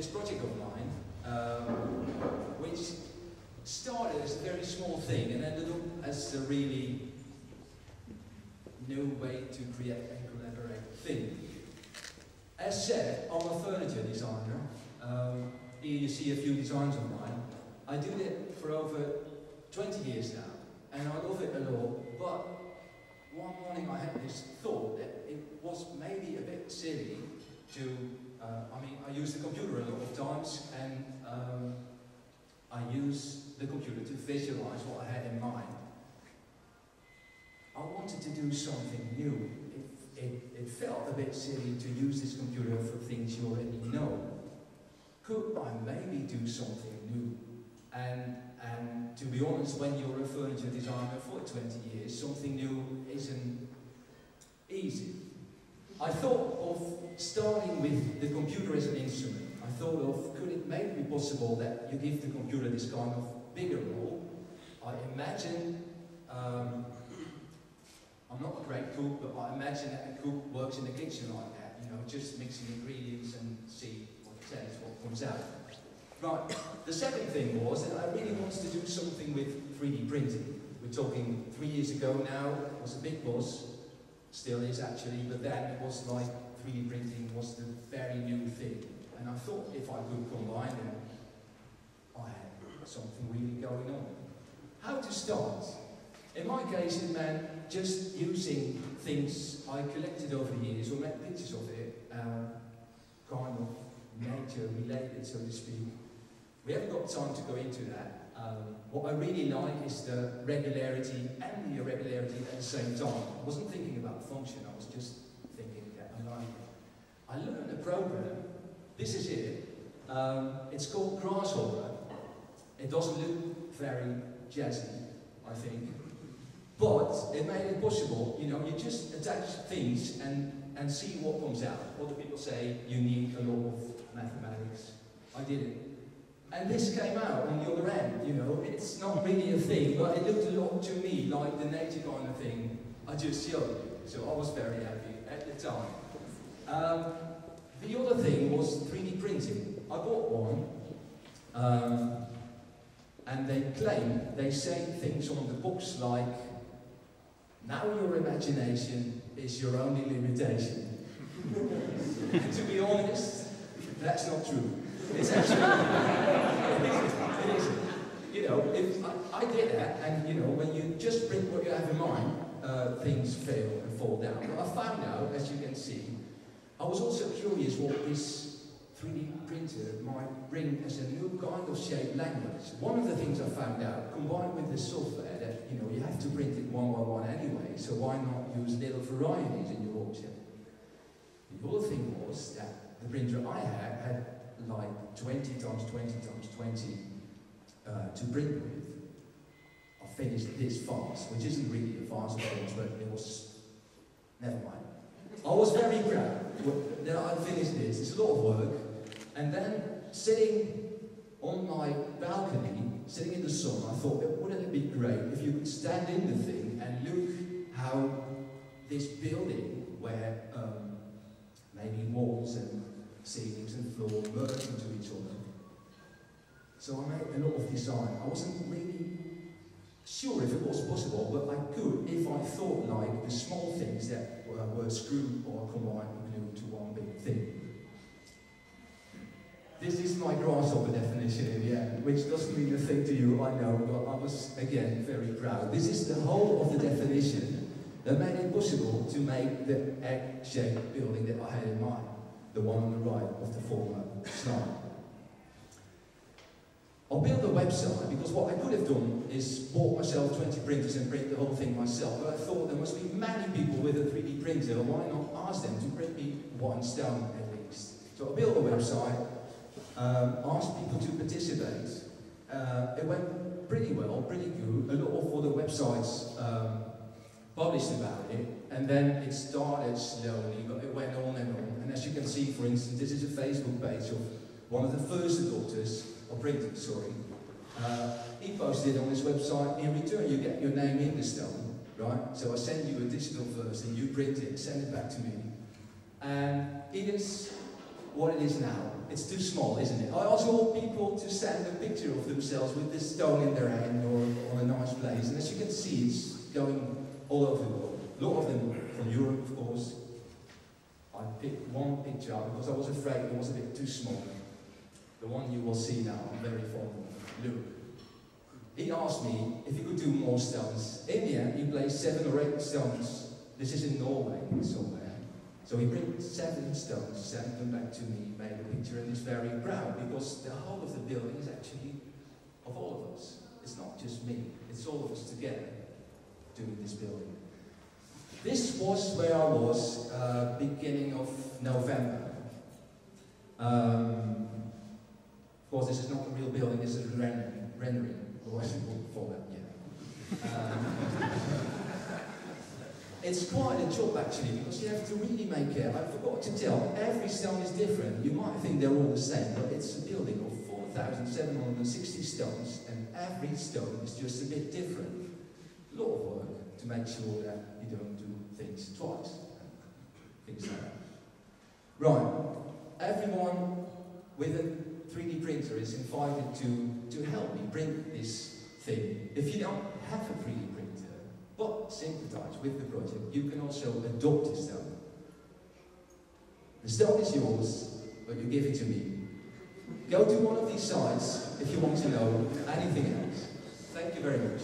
this project of mine, which started as a very small thing and ended up as a really new way to create and collaborate thing. As said, I'm a furniture designer. Here you see a few designs of mine. I do that for over 20 years now, and I love it a lot, but one morning I had this thought that it was maybe a bit silly to, I use the computer a lot of times, and I use the computer to visualize what I had in mind. I wanted to do something new. It felt a bit silly to use this computer for things you already know. Could I maybe do something new? And to be honest, when you're a furniture designer for 20 years, something new isn't easy. I thought of starting with the computer as an instrument. I thought of, could it maybe be possible that you give the computer this kind of bigger role? I imagine, I'm not a great cook, but I imagine that a cook works in the kitchen like that, you know, just mixing ingredients and see what comes out. Right, the second thing was that I really wanted to do something with 3D printing. We're talking 3 years ago now, it was a big buzz, still is actually, but then it was like 3D printing was the very new thing. And I thought if I could combine them, I had something really going on. How to start? In my case, it meant just using things I collected over the years, or made pictures of it, kind of nature related, so to speak. We haven't got time to go into that. What I really like is the regularity and the irregularity at the same time. I wasn't thinking about function, I was just thinking that I like it. I learned a program, this is it, it's called Grasshopper. It doesn't look very jazzy, I think, but it made it possible, you know, you just attach things and see what comes out. Other people say you need a lot of mathematics. I did it. And this came out on the other end, you know, it's not really a thing, but it looked a lot to me like the nature kind of thing I just showed you. So I was very happy at the time. The other thing was 3D printing. I bought one, and they claim, they say things on the box like, now your imagination is your only limitation. And to be honest, that's not true. It's actually, it isn't. You know, if I did that, and you know, when you just print what you have in mind, things fail and fall down. But I found out, as you can see, I was also curious what this 3D printer might bring as a new kind of shaped language. One of the things I found out, combined with the software, that you know, you have to print it one by one anyway, so why not use little varieties in your object? The other thing was that the printer I had like 20 times 20 times 20 to print with. I finished this fast, which isn't really a fast finish, but it was, never mind. I was very proud that I finished this. It's a lot of work. And then sitting on my balcony, sitting in the sun, I thought, wouldn't it be great if you could stand in the thing and look how this building, where maybe walls and ceilings and floor merge into each other. So I made a lot of design. I wasn't really sure if it was possible, but I could if I thought like the small things that were screwed or combined and glued to one big thing. This is my grasshopper definition in the end, which doesn't mean a thing to you, I know, but I was, again, very proud. This is the whole of the definition that made it possible to make the egg-shaped building that I had in mind. The one on the right of the former slide. I'll build a website because what I could have done is bought myself 20 printers and print the whole thing myself, but I thought there must be many people with a 3D printer, why not ask them to print me one stone at least? So I built a website, asked people to participate. It went pretty well, pretty good. A lot of other websites published about it, and then it started slowly, but it went on and on. And as you can see, for instance, this is a Facebook page of one of the first adopters, or printers, sorry. He posted on his website, in return you get your name in the stone, right? So I send you a digital version, you print it, send it back to me. And it is what it is now. It's too small, isn't it? I ask all people to send a picture of themselves with this stone in their hand or on a nice place. And as you can see, it's going all over the world. A lot of them from Europe, of course. I picked one picture out because I was afraid it was a bit too small. The one you will see now, I'm very fond of, Luke. He asked me if he could do more stones. In the end, he placed 7 or 8 stones. This is in Norway, somewhere. So he brings 7 stones, sent them back to me, made a picture, and is very proud because the whole of the building is actually of all of us. It's not just me, it's all of us together doing this building. This was where I was beginning of November. Of course, this is not a real building, this is a rendering. Or as you call that, yeah. It's quite a job actually, because you have to really make care. I forgot to tell, every stone is different. You might think they're all the same, but it's a building of 4,760 stones, and every stone is just a bit different. A lot of work to make sure that you don't do things twice. Things like that. Right, everyone with a 3D printer is invited to help me print this thing. If you don't have a 3D printer, but sympathize with the project, you can also adopt a stone. The stone is yours, but you give it to me. Go to one of these sites if you want to know anything else. Thank you very much.